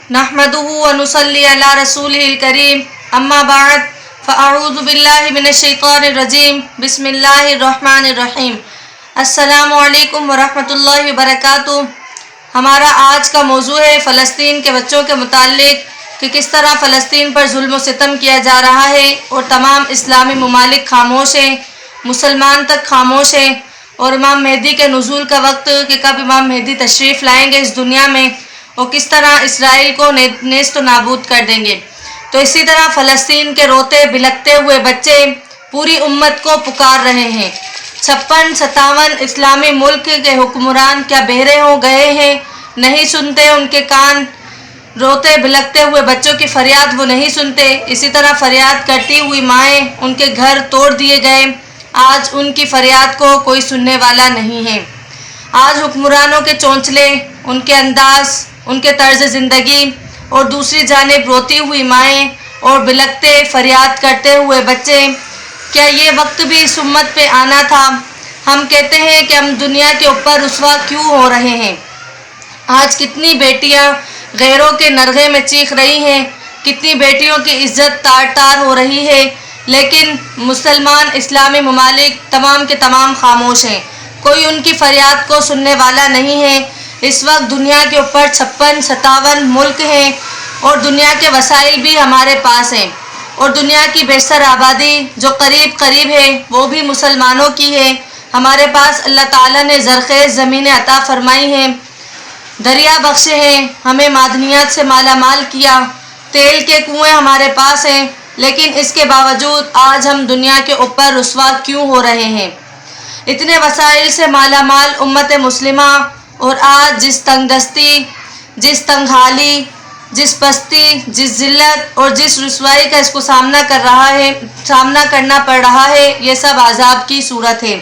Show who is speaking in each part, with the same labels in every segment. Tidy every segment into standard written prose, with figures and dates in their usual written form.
Speaker 1: नहमदुहु व नुसल्ली अला रसूलिहिल करीम अम्मा बाद फ़अऊज़ु बिल्लाहि मिनश्शैतानिर रजीम बिस्मिल्लाहिर रहमानिर रहीम। अस्सलामु अलैकुम व रहमतुल्लाहि व बरकातुहू। हमारा आज का मौजू है फ़लस्तीन के बच्चों के मुताल्लिक़ कि किस तरह फ़लस्तीन पर जुल्म व सितम किया जा रहा है और तमाम इस्लामी ममालिक खामोश हैं, मुसलमान तक खामोश हैं। और इमाम मेहदी के नुज़ूल का वक्त कि कब इमाम मेहदी तशरीफ़ लाएंगे इस दुनिया में और किस तरह इसराइल को नेस्त नाबूद कर देंगे। तो इसी तरह फ़लस्तीन के रोते बिलखते हुए बच्चे पूरी उम्मत को पुकार रहे हैं। 56-57 इस्लामी मुल्क के हुक्मरान क्या बहरे हो गए हैं, नहीं सुनते उनके कान। रोते बिलखते हुए बच्चों की फरियाद वो नहीं सुनते। इसी तरह फरियाद करती हुई माएँ, उनके घर तोड़ दिए गए, आज उनकी फरियाद को कोई सुनने वाला नहीं है। आज हुक्मरानों के चौंचले, उनके अंदाज, उनके तर्ज ज़िंदगी और दूसरी जानिब रोती हुई माएँ और बिलखते फरियाद करते हुए बच्चे, क्या ये वक्त भी इस उम्मत पे आना था? हम कहते हैं कि हम दुनिया के ऊपर रुस्वा क्यों हो रहे हैं। आज कितनी बेटियां गैरों के नरगे में चीख रही हैं, कितनी बेटियों की इज्जत तार तार हो रही है, लेकिन मुसलमान इस्लामी ममालिक तमाम के तमाम खामोश हैं। कोई उनकी फरियाद को सुनने वाला नहीं है। इस वक्त दुनिया के ऊपर 56-57 मुल्क हैं और दुनिया के वसाइल भी हमारे पास हैं और दुनिया की बेशतर आबादी जो करीब करीब है वो भी मुसलमानों की है। हमारे पास अल्लाह ताला ने ज़रख़ेज़ ज़मीनें अता फरमाई हैं, दरिया बख्शे हैं, हमें मादनियात से माला माल किया, तेल के कुएँ हमारे पास हैं, लेकिन इसके बावजूद आज हम दुनिया के ऊपर रुस्वा क्यों हो रहे हैं। इतने वसाइल से माला माल उम्मत मुस्लिमा और आज जिस तंगदस्ती, जिस तंगहाली, जिस पस्ती, जिस ज़िल्लत और जिस रुसवाई का इसको सामना करना पड़ रहा है, ये सब आज़ाब की सूरत है।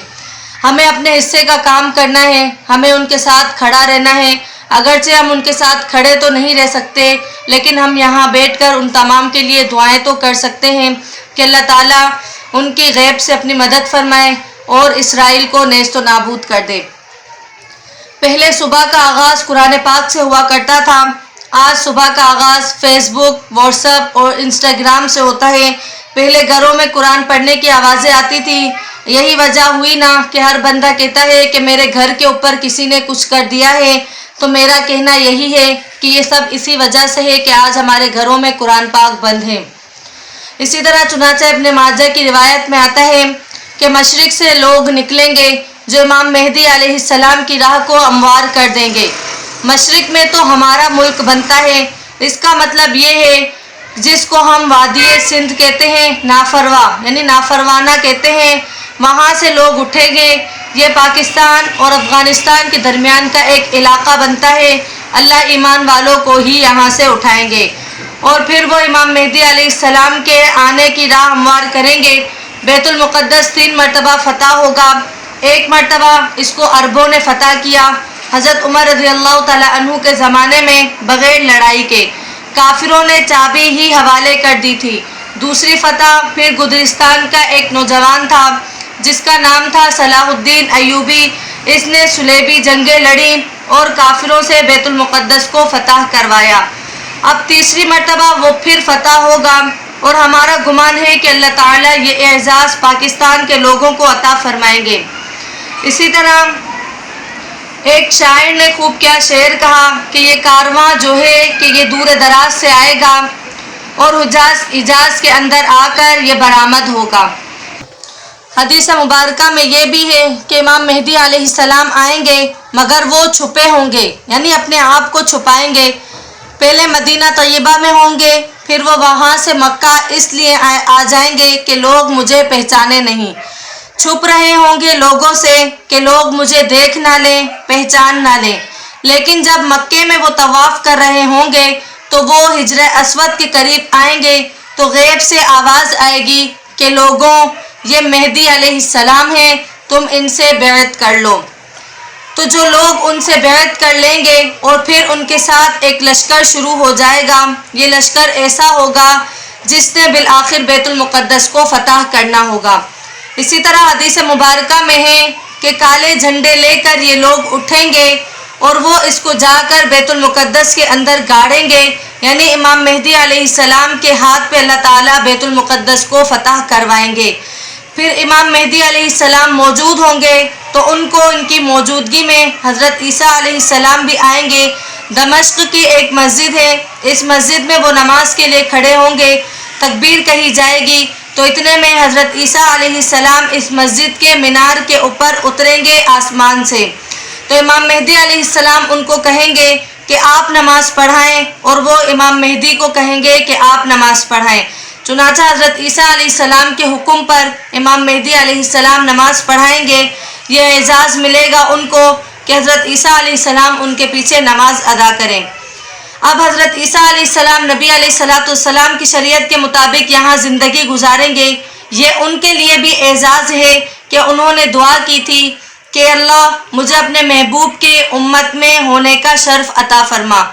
Speaker 1: हमें अपने हिस्से का काम करना है, हमें उनके साथ खड़ा रहना है। अगरचे हम उनके साथ खड़े तो नहीं रह सकते, लेकिन हम यहाँ बैठकर उन तमाम के लिए दुआएं तो कर सकते हैं कि अल्लाह ताला उनकी गैब से अपनी मदद फरमाए और इसराइल को नेस्त नाबूद कर दे। पहले सुबह का आगाज़ कुरान पाक से हुआ करता था, आज सुबह का आगाज़ फेसबुक, व्हाट्सएप और इंस्टाग्राम से होता है। पहले घरों में कुरान पढ़ने की आवाज़ें आती थी। यही वजह हुई ना कि हर बंदा कहता है कि मेरे घर के ऊपर किसी ने कुछ कर दिया है। तो मेरा कहना यही है कि ये सब इसी वजह से है कि आज हमारे घरों में कुरान पाक बंद है। इसी तरह चुनाचा इब्न माजा की रिवायत में आता है कि मशरिक़ से लोग निकलेंगे जो इमाम मेहदी अलैहिस्सलाम की राह को हमवार कर देंगे। मशरिक़ में तो हमारा मुल्क बनता है, इसका मतलब ये है जिसको हम वादी सिंध कहते हैं, नाफरवा यानी नाफरवाना कहते हैं, वहाँ से लोग उठेंगे। ये पाकिस्तान और अफ़गानिस्तान के दरमियान का एक इलाक़ा बनता है। अल्लाह ईमान वालों को ही यहाँ से उठाएंगे और फिर वो इमाम मेहदी अलैहिस्सलाम के आने की राह हमवार करेंगे। बैतुल मुक़द्दस 3 मरतबा फ़तह होगा। एक मरतबा इसको अरबों ने फ़तह किया, हज़रत उमर रज़ियल्लाहु तआला अन्हु के ज़माने में बग़ैर लड़ाई के। काफिरों ने चाबी ही हवाले कर दी थी। दूसरी फ़तह फिर गुज़रिस्तान का एक नौजवान था जिसका नाम था सलाहुद्दीन अय्यूबी। इसने सुलेबी जंगें लड़ी और काफिरों से बैतुल मुक़द्दस को फ़तह करवाया। अब तीसरी मरतबा वो फिर फ़तह होगा और हमारा गुमान है कि अल्लाह ताला ये एज़ाज़ पाकिस्तान के लोगों को अता फरमाएंगे। इसी तरह एक शायर ने खूब क्या शेर कहा कि ये कारवां जो है कि ये दूर दराज से आएगा और हिजाज के अंदर आकर ये बरामद होगा। हदीस मुबारका में ये भी है कि इमाम मेहदी अलैहिस्सलाम आएंगे मगर वो छुपे होंगे, यानी अपने आप को छुपाएंगे। पहले मदीना तैयबा में होंगे, फिर वो वहाँ से मक्का इसलिए आ जाएंगे कि लोग मुझे पहचाने नहीं। छुप रहे होंगे लोगों से कि लोग मुझे देख ना लें, पहचान ना लें। लेकिन जब मक्के में वो तवाफ़ कर रहे होंगे तो वो हिजर अस्वद के करीब आएंगे तो गैब से आवाज़ आएगी कि लोगों, ये मेहदी अलैहिस्सलाम है, तुम इनसे बैअत कर लो। तो जो लोग उनसे बैअत कर लेंगे और फिर उनके साथ एक लश्कर शुरू हो जाएगा। ये लश्कर ऐसा होगा जिसने बिल आखिर बैतुल मुक़द्दस को फ़तह करना होगा। इसी तरह हदीस मुबारका में है कि काले झंडे लेकर ये लोग उठेंगे और वो इसको जाकर बैतुल मुक़द्दस के अंदर गाड़ेंगे, یعنی امام مہدی علیہ السلام کے ہاتھ پہ اللہ تعالیٰ بیت المقدس کو فتح کروائیں گے۔ پھر امام مہدی علیہ السلام موجود ہوں گے تو ان کو ان کی موجودگی میں حضرت عیسیٰ علیہ السلام بھی آئیں گے۔ دمشق کی ایک مسجد ہے، اس مسجد میں وہ نماز کے لیے کھڑے ہوں گے، تکبیر کہی جائے گی تو اتنے میں حضرت عیسیٰ علیہ السلام اس مسجد کے مینار کے اوپر اتریں گے آسمان سے۔ تو امام مہدی علیہ السلام ان کو کہیں گے کہ آپ نماز پڑھائیں، اور وہ امام مہدی کو کہیں گے کہ آپ نماز پڑھائیں۔ چنانچہ حضرت عیسیٰ علیہ السلام کے حکم پر امام مہدی علیہ السلام نماز پڑھائیں گے۔ یہ اعزاز ملے گا ان کو کہ حضرت عیسیٰ علیہ السلام ان کے پیچھے نماز ادا کریں۔ اب حضرت عیسیٰ علیہ السلام نبی علیہ السلام کی شریعت کے مطابق یہاں زندگی گزاریں گے۔ یہ ان کے لیے بھی اعزاز ہے کہ انہوں نے دعا کی تھی کہ اللہ مجھے اپنے محبوب کے امت میں ہونے کا شرف عطا فرما،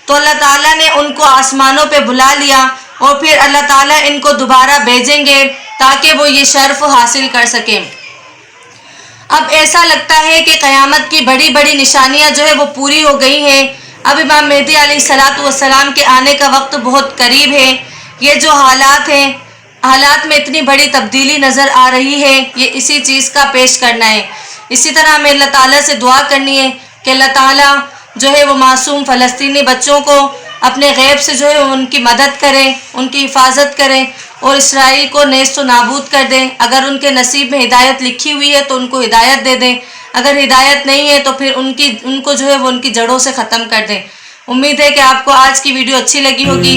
Speaker 1: تو اللہ تعالیٰ نے ان کو آسمانوں پہ بلا لیا، اور پھر اللہ تعالیٰ ان کو دوبارہ بھیجیں گے تاکہ وہ یہ شرف حاصل کر سکیں۔ اب ایسا لگتا ہے کہ قیامت کی بڑی بڑی نشانیاں جو ہے وہ پوری ہو گئی ہیں۔ اب امام مہدی علیہ السلام کے آنے کا وقت بہت قریب ہے۔ یہ جو حالات ہیں، حالات میں اتنی بڑی تبدیلی نظر آ رہی ہے، یہ اسی چیز کا پیش کرنا ہے۔ اسی طرح ہمیں اللہ تعالیٰ سے دعا کرنی ہے کہ اللہ تعالیٰ جو ہے وہ معصوم فلسطینی بچوں کو اپنے غیب سے جو ہے ان کی مدد کریں، ان کی حفاظت کریں، اور اسرائیل کو نیست و نابود کر دیں۔ اگر ان کے نصیب میں ہدایت لکھی ہوئی ہے تو ان کو ہدایت دے دیں، اگر ہدایت نہیں ہے تو پھر ان کو جو ہے وہ ان کی جڑوں سے ختم کر دیں۔ امید ہے کہ آپ کو آج کی ویڈیو اچھی لگی ہوگی۔